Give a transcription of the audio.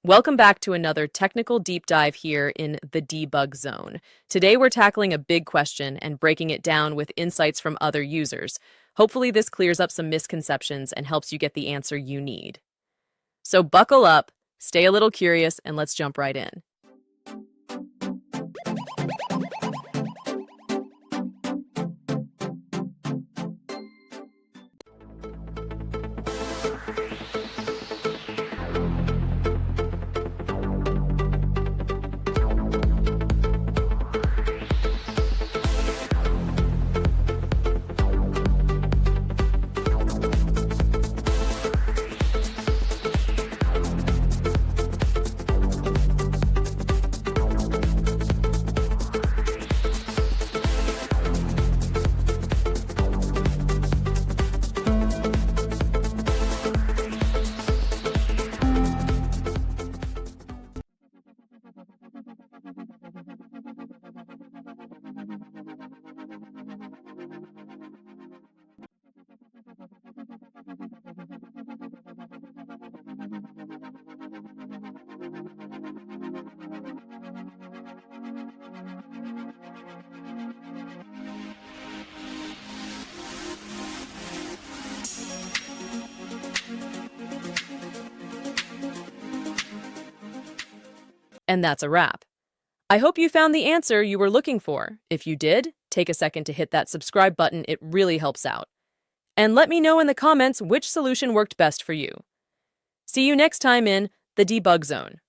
Welcome back to another technical deep dive here in the debug zone. Today we're tackling a big question and breaking it down with insights from other users. Hopefully this clears up some misconceptions and helps you get the answer you need. So buckle up, stay a little curious, and let's jump right in. And that's a wrap. I hope you found the answer you were looking for. If you did, take a second to hit that subscribe button, it really helps out. And let me know in the comments which solution worked best for you. See you next time in the debug zone.